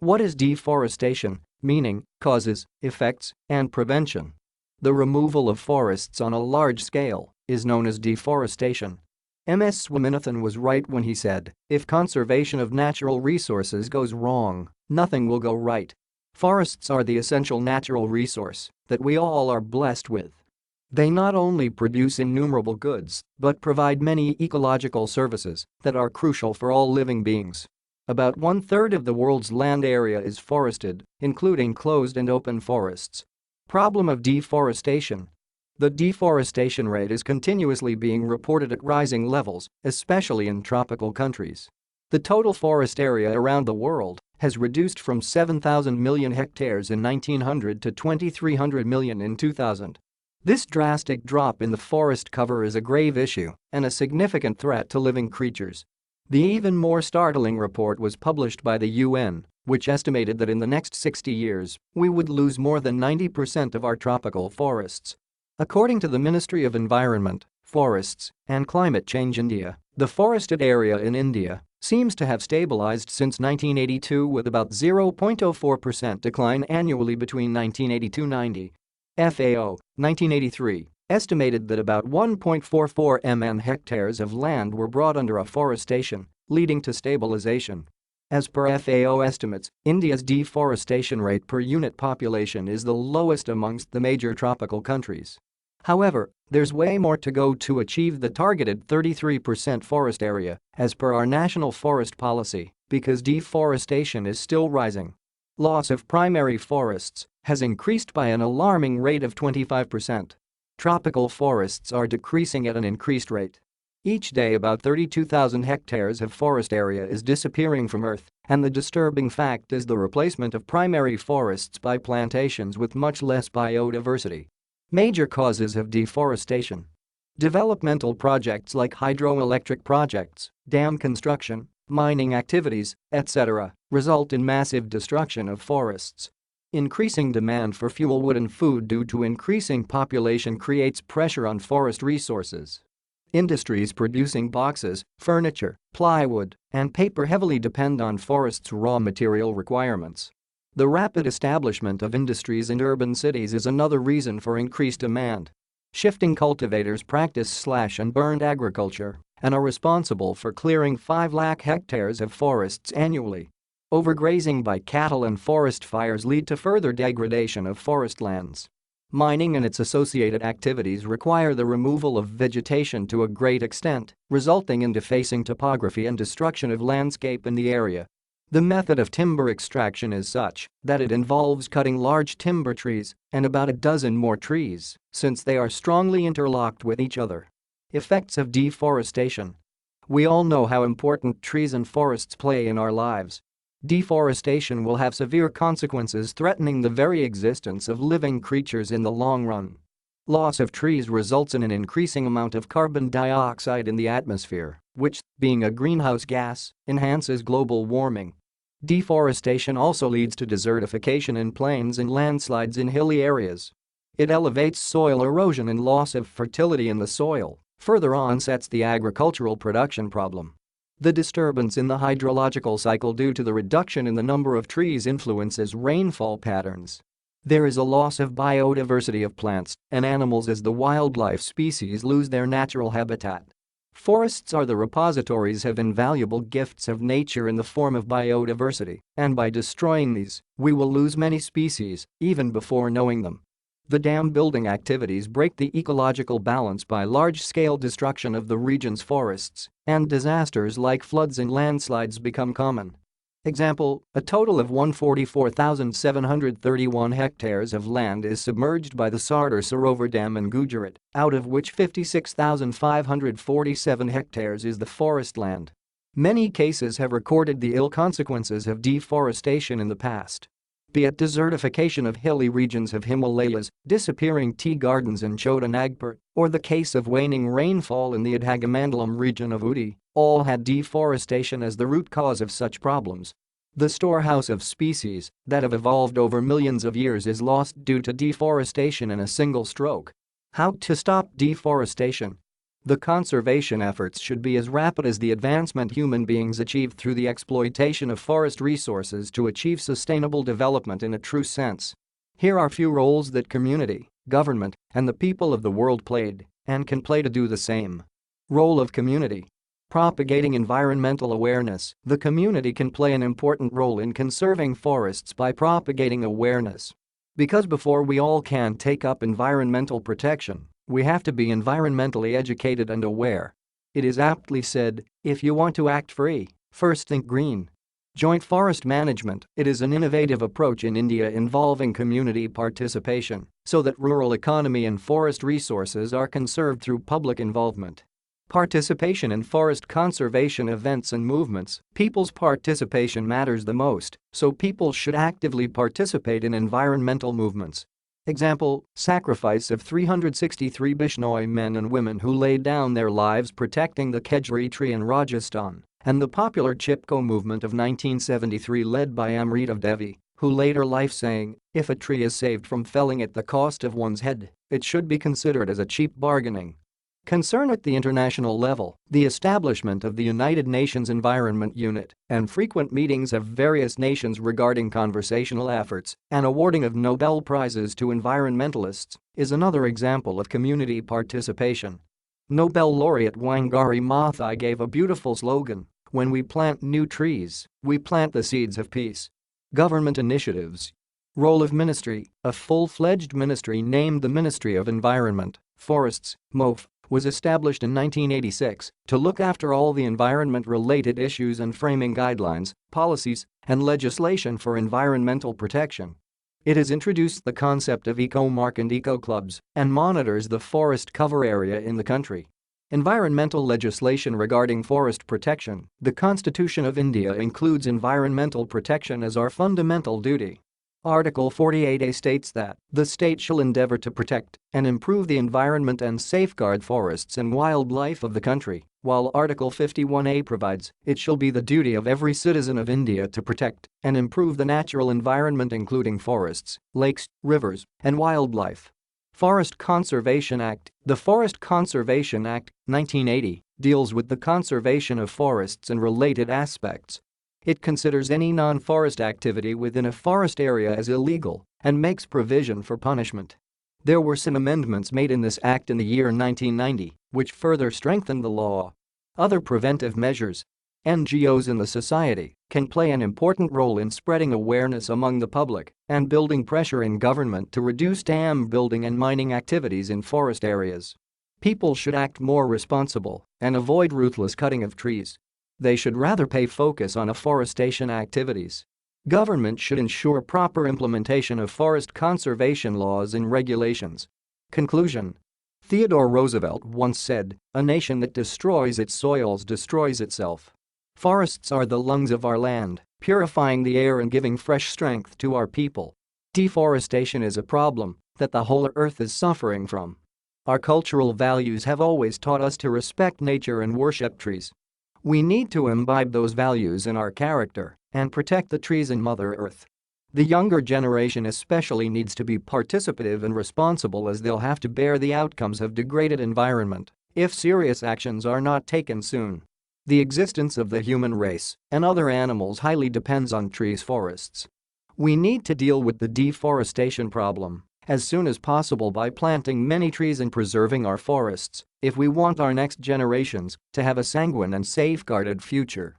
What is deforestation? Meaning, causes, effects, and prevention. The removal of forests on a large scale is known as deforestation. M.S. Swaminathan was right when he said, if conservation of natural resources goes wrong, nothing will go right. Forests are the essential natural resource that we all are blessed with. They not only produce innumerable goods, but provide many ecological services that are crucial for all living beings. About 1/3 of the world's land area is forested, including closed and open forests. Problem of deforestation. The deforestation rate is continuously being reported at rising levels, especially in tropical countries. The total forest area around the world has reduced from 7,000 million hectares in 1900 to 2,300 million in 2000. This drastic drop in the forest cover is a grave issue and a significant threat to living creatures. The even more startling report was published by the UN, which estimated that in the next 60 years, we would lose more than 90% of our tropical forests. According to the Ministry of Environment, Forests, and Climate Change India, the forested area in India seems to have stabilized since 1982 with about 0.04% decline annually between 1982-90. FAO, 1983, estimated that about 1.44 mn hectares of land were brought under afforestation, leading to stabilization. As per FAO estimates, India's deforestation rate per unit population is the lowest amongst the major tropical countries. However, there's way more to go to achieve the targeted 33% forest area, as per our national forest policy, because deforestation is still rising. Loss of primary forests has increased by an alarming rate of 25%. Tropical forests are decreasing at an increased rate. Each day about 32,000 hectares of forest area is disappearing from Earth, and the disturbing fact is the replacement of primary forests by plantations with much less biodiversity. Major causes of deforestation. Developmental projects like hydroelectric projects, dam construction, mining activities, etc., result in massive destruction of forests. Increasing demand for fuel, wood and food due to increasing population creates pressure on forest resources. Industries producing boxes, furniture, plywood, and paper heavily depend on forests' raw material requirements. The rapid establishment of industries in urban cities is another reason for increased demand. Shifting cultivators practice slash and burn agriculture and are responsible for clearing 5 lakh hectares of forests annually. Overgrazing by cattle and forest fires lead to further degradation of forest lands. Mining and its associated activities require the removal of vegetation to a great extent, resulting in defacing topography and destruction of landscape in the area. The method of timber extraction is such that it involves cutting large timber trees and about a dozen more trees, since they are strongly interlocked with each other. Effects of deforestation. We all know how important trees and forests play in our lives. Deforestation will have severe consequences, threatening the very existence of living creatures in the long run. Loss of trees results in an increasing amount of carbon dioxide in the atmosphere, which, being a greenhouse gas, enhances global warming. Deforestation also leads to desertification in plains and landslides in hilly areas. It elevates soil erosion and loss of fertility in the soil, further onsets the agricultural production problem. The disturbance in the hydrological cycle due to the reduction in the number of trees influences rainfall patterns. There is a loss of biodiversity of plants and animals as the wildlife species lose their natural habitat. Forests are the repositories of invaluable gifts of nature in the form of biodiversity, and by destroying these, we will lose many species, even before knowing them. The dam building activities break the ecological balance by large-scale destruction of the region's forests, and disasters like floods and landslides become common. Example, a total of 144,731 hectares of land is submerged by the Sardar Sarovar Dam in Gujarat, out of which 56,547 hectares is the forest land. Many cases have recorded the ill consequences of deforestation in the past. Be it desertification of hilly regions of Himalayas, disappearing tea gardens in Chota Nagpur, or the case of waning rainfall in the Udhagamandalam region of Uti, all had deforestation as the root cause of such problems. The storehouse of species that have evolved over millions of years is lost due to deforestation in a single stroke. How to stop deforestation? The conservation efforts should be as rapid as the advancement human beings achieve through the exploitation of forest resources to achieve sustainable development in a true sense. Here are few roles that community, government, and the people of the world played and can play to do the same. Role of community. Propagating environmental awareness. The community can play an important role in conserving forests by propagating awareness. Because before we all can take up environmental protection, we have to be environmentally educated and aware. It is aptly said, if you want to act free, first think green. Joint forest management. It is an innovative approach in India involving community participation so that rural economy and forest resources are conserved through public involvement. Participation in forest conservation events and movements. People's participation matters the most, so people should actively participate in environmental movements. Example, sacrifice of 363 Bishnoi men and women who laid down their lives protecting the Khejri tree in Rajasthan, and the popular Chipko movement of 1973 led by Amrita Devi, who laid her life saying, if a tree is saved from felling at the cost of one's head, it should be considered as a cheap bargaining. Concern at the international level. The establishment of the United Nations Environment Unit and frequent meetings of various nations regarding conservational efforts and awarding of Nobel Prizes to environmentalists is another example of community participation. Nobel laureate Wangari Maathai gave a beautiful slogan, when we plant new trees, we plant the seeds of peace. Government initiatives. Role of ministry. A full-fledged ministry named the Ministry of Environment, Forests, MOF, was established in 1986 to look after all the environment-related issues and framing guidelines, policies, and legislation for environmental protection. It has introduced the concept of eco-mark and eco-clubs and monitors the forest cover area in the country. Environmental legislation regarding forest protection. The Constitution of India includes environmental protection as our fundamental duty. Article 48A states that the state shall endeavor to protect and improve the environment and safeguard forests and wildlife of the country, while Article 51A provides it shall be the duty of every citizen of India to protect and improve the natural environment including forests, lakes, rivers, and wildlife. Forest Conservation Act. The Forest Conservation Act, 1980, deals with the conservation of forests and related aspects. It considers any non-forest activity within a forest area as illegal and makes provision for punishment. There were some amendments made in this act in the year 1990, which further strengthened the law. Other preventive measures. NGOs in the society can play an important role in spreading awareness among the public and building pressure in government to reduce dam building and mining activities in forest areas. People should act more responsible and avoid ruthless cutting of trees. They should rather pay focus on afforestation activities. Government should ensure proper implementation of forest conservation laws and regulations. Conclusion. Theodore Roosevelt once said, "A nation that destroys its soils destroys itself." Forests are the lungs of our land, purifying the air and giving fresh strength to our people. Deforestation is a problem that the whole earth is suffering from. Our cultural values have always taught us to respect nature and worship trees. We need to imbibe those values in our character and protect the trees and Mother Earth. The younger generation especially needs to be participative and responsible as they'll have to bear the outcomes of degraded environment if serious actions are not taken soon. The existence of the human race and other animals highly depends on trees forests. We need to deal with the deforestation problem as soon as possible by planting many trees and preserving our forests if we want our next generations to have a sanguine and safeguarded future.